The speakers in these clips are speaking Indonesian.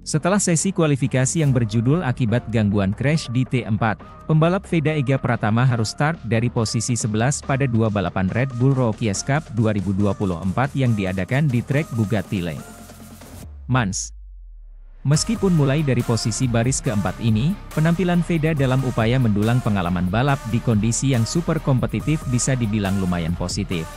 Setelah sesi kualifikasi yang berjudul akibat gangguan crash di T4, pembalap Veda Ega Pratama harus start dari posisi 11 pada dua balapan Red Bull Rookies Cup 2024 yang diadakan di trek Bugatti Le Mans. Meskipun mulai dari posisi baris keempat ini, penampilan Veda dalam upaya mendulang pengalaman balap di kondisi yang super kompetitif bisa dibilang lumayan positif.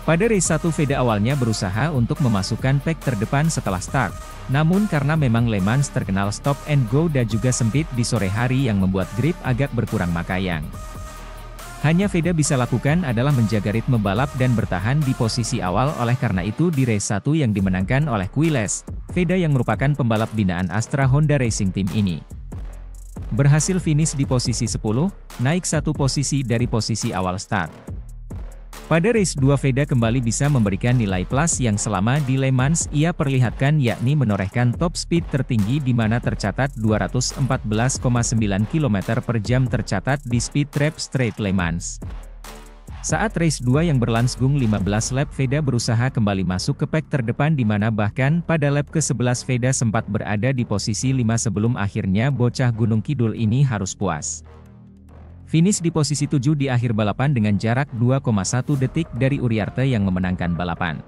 Pada race 1 Veda awalnya berusaha untuk memasukkan pack terdepan setelah start, namun karena memang Le Mans terkenal stop and go dan juga sempit di sore hari yang membuat grip agak berkurang makayang. Hanya Veda bisa lakukan adalah menjaga ritme balap dan bertahan di posisi awal. Oleh karena itu di race 1 yang dimenangkan oleh Quiles, Veda yang merupakan pembalap binaan Astra Honda Racing Team ini berhasil finish di posisi 10, naik satu posisi dari posisi awal start. Pada race 2 Veda kembali bisa memberikan nilai plus yang selama di Le Mans ia perlihatkan, yakni menorehkan top speed tertinggi di mana tercatat 214,9 km per jam tercatat di Speed Trap Straight Le Mans. Saat race 2 yang berlangsung 15 lap Veda berusaha kembali masuk ke pack terdepan di mana bahkan pada lap ke-11 Veda sempat berada di posisi 5 sebelum akhirnya bocah Gunung Kidul ini harus puas. Finish di posisi 7 di akhir balapan dengan jarak 2,1 detik dari Uriarte yang memenangkan balapan.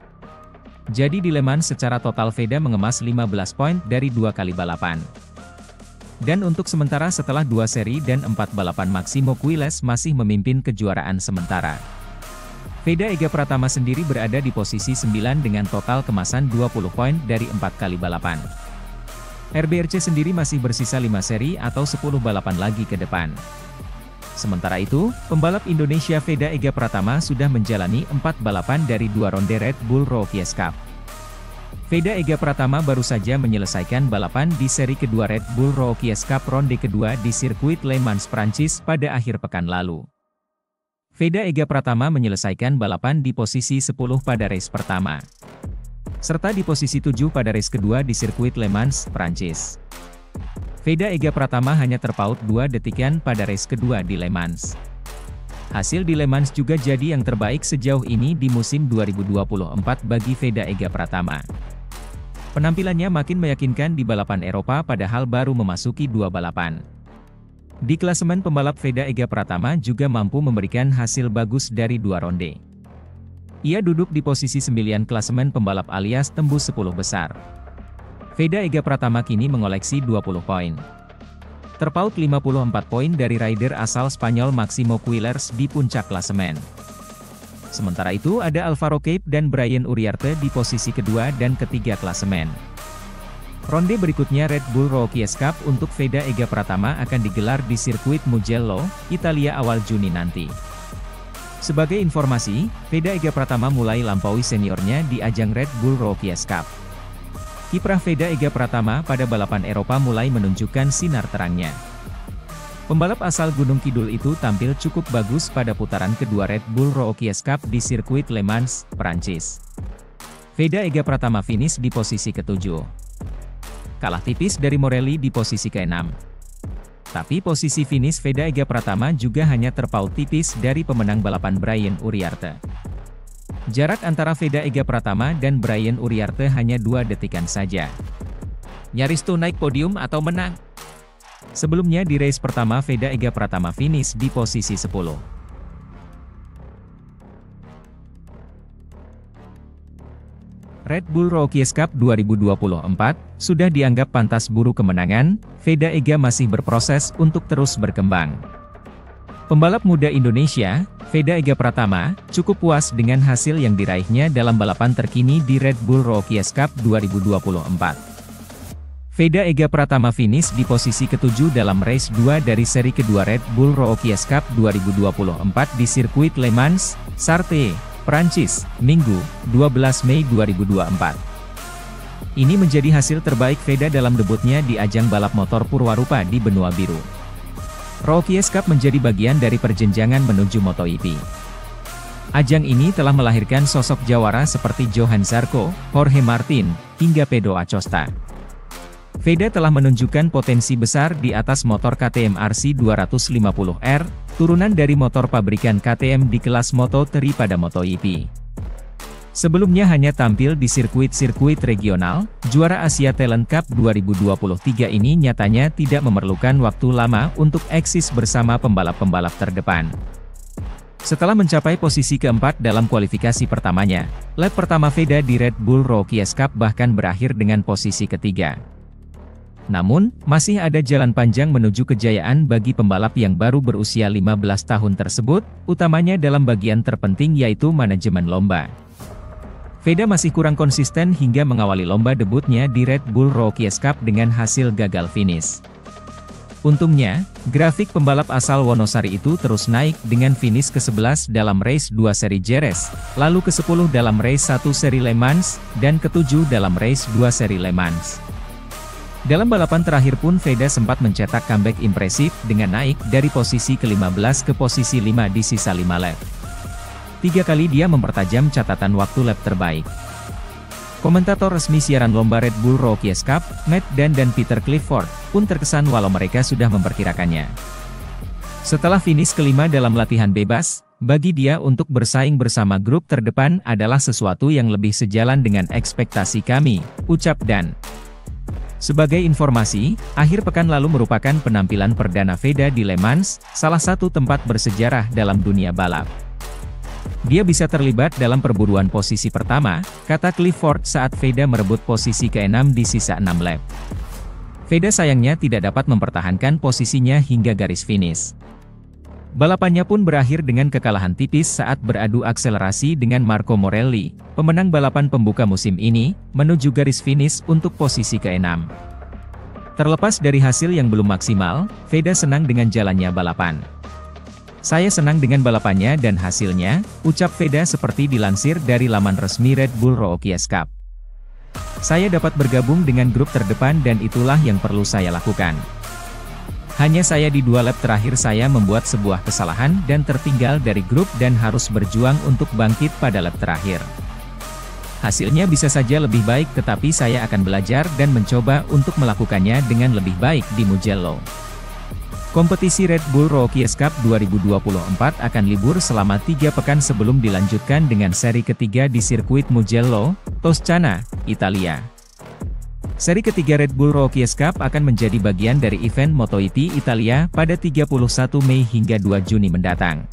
Jadi di Le Mans secara total Veda mengemas 15 poin dari 2 kali balapan. Dan untuk sementara setelah 2 seri dan 4 balapan Maximo Quiles masih memimpin kejuaraan sementara. Veda Ega Pratama sendiri berada di posisi 9 dengan total kemasan 20 poin dari 4 kali balapan. RBRC sendiri masih bersisa 5 seri atau 10 balapan lagi ke depan. Sementara itu, pembalap Indonesia Veda Ega Pratama sudah menjalani 4 balapan dari 2 ronde Red Bull Rookies Cup. Veda Ega Pratama baru saja menyelesaikan balapan di seri kedua Red Bull Rookies Cup ronde kedua di sirkuit Le Mans Prancis pada akhir pekan lalu. Veda Ega Pratama menyelesaikan balapan di posisi 10 pada race pertama, serta di posisi 7 pada race kedua di sirkuit Le Mans Prancis. Veda Ega Pratama hanya terpaut 2 detikan pada race kedua di Le Mans. Hasil di Le Mans juga jadi yang terbaik sejauh ini di musim 2024 bagi Veda Ega Pratama. Penampilannya makin meyakinkan di balapan Eropa padahal baru memasuki 2 balapan. Di klasemen pembalap Veda Ega Pratama juga mampu memberikan hasil bagus dari 2 ronde. Ia duduk di posisi 9 klasemen pembalap alias tembus 10 besar. Veda Ega Pratama kini mengoleksi 20 poin. Terpaut 54 poin dari rider asal Spanyol Maximo Quiles di puncak klasemen. Sementara itu ada Alvaro Cape dan Brian Uriarte di posisi kedua dan ketiga klasemen. Ronde berikutnya Red Bull Rookies Cup untuk Veda Ega Pratama akan digelar di sirkuit Mugello, Italia awal Juni nanti. Sebagai informasi, Veda Ega Pratama mulai lampaui seniornya di ajang Red Bull Rookies Cup. Kiprah Veda Ega Pratama pada balapan Eropa mulai menunjukkan sinar terangnya. Pembalap asal Gunung Kidul itu tampil cukup bagus pada putaran kedua Red Bull Rookies Cup di sirkuit Le Mans, Prancis. Veda Ega Pratama finish di posisi ke-7. Kalah tipis dari Morelli di posisi ke-6. Tapi posisi finish Veda Ega Pratama juga hanya terpaut tipis dari pemenang balapan Brian Uriarte. Jarak antara Veda Ega Pratama dan Brian Uriarte hanya 2 detikan saja. Nyaris tuh naik podium atau menang. Sebelumnya di race pertama Veda Ega Pratama finish di posisi 10. Red Bull Rookies Cup 2024 sudah dianggap pantas buru kemenangan. Veda Ega masih berproses untuk terus berkembang. Pembalap muda Indonesia, Veda Ega Pratama, cukup puas dengan hasil yang diraihnya dalam balapan terkini di Red Bull Rookies Cup 2024. Veda Ega Pratama finish di posisi ke-7 dalam race 2 dari seri kedua Red Bull Rookies Cup 2024 di sirkuit Le Mans, Sarthe, Prancis, Minggu, 12 Mei 2024. Ini menjadi hasil terbaik Veda dalam debutnya di ajang balap motor Purwarupa di benua biru. Rookies Cup menjadi bagian dari perjenjangan menuju MotoGP. Ajang ini telah melahirkan sosok jawara seperti Johan Zarco, Jorge Martin, hingga Pedro Acosta. Veda telah menunjukkan potensi besar di atas motor KTM RC 250R, turunan dari motor pabrikan KTM di kelas Moto3 pada MotoGP. Sebelumnya hanya tampil di sirkuit-sirkuit regional, juara Asia Talent Cup 2023 ini nyatanya tidak memerlukan waktu lama untuk eksis bersama pembalap-pembalap terdepan. Setelah mencapai posisi keempat dalam kualifikasi pertamanya, lap pertama Veda di Red Bull Rookies Cup bahkan berakhir dengan posisi ketiga. Namun, masih ada jalan panjang menuju kejayaan bagi pembalap yang baru berusia 15 tahun tersebut, utamanya dalam bagian terpenting yaitu manajemen lomba. Veda masih kurang konsisten hingga mengawali lomba debutnya di Red Bull Rookies Cup dengan hasil gagal finish. Untungnya, grafik pembalap asal Wonosari itu terus naik dengan finish ke-11 dalam race 2 seri Jerez, lalu ke-10 dalam race 1 seri Le Mans, dan ke-7 dalam race 2 seri Le Mans. Dalam balapan terakhir pun Veda sempat mencetak comeback impresif dengan naik dari posisi ke-15 ke posisi 5 di sisa 5 lap. 3 kali dia mempertajam catatan waktu lap terbaik. Komentator resmi siaran lomba Red Bull Rookies Cup, Matt Dan dan Peter Clifford, pun terkesan walau mereka sudah memperkirakannya. Setelah finish kelima dalam latihan bebas, bagi dia untuk bersaing bersama grup terdepan adalah sesuatu yang lebih sejalan dengan ekspektasi kami, ucap Dan. Sebagai informasi, akhir pekan lalu merupakan penampilan perdana Veda di Le Mans, salah satu tempat bersejarah dalam dunia balap. Dia bisa terlibat dalam perburuan posisi pertama, kata Clifford saat Veda merebut posisi ke-6 di sisa 6 lap. Veda sayangnya tidak dapat mempertahankan posisinya hingga garis finish. Balapannya pun berakhir dengan kekalahan tipis saat beradu akselerasi dengan Marco Morelli, pemenang balapan pembuka musim ini, menuju garis finish untuk posisi ke-6. Terlepas dari hasil yang belum maksimal, Veda senang dengan jalannya balapan. Saya senang dengan balapannya dan hasilnya, ucap Veda seperti dilansir dari laman resmi Red Bull Rookies Cup. Saya dapat bergabung dengan grup terdepan dan itulah yang perlu saya lakukan. Hanya saya di 2 lap terakhir saya membuat sebuah kesalahan dan tertinggal dari grup dan harus berjuang untuk bangkit pada lap terakhir. Hasilnya bisa saja lebih baik tetapi saya akan belajar dan mencoba untuk melakukannya dengan lebih baik di Mugello. Kompetisi Red Bull Rookies Cup 2024 akan libur selama 3 pekan sebelum dilanjutkan dengan seri ketiga di sirkuit Mugello, Toscana, Italia. Seri ketiga Red Bull Rookies Cup akan menjadi bagian dari event MotoGP Italia pada 31 Mei hingga 2 Juni mendatang.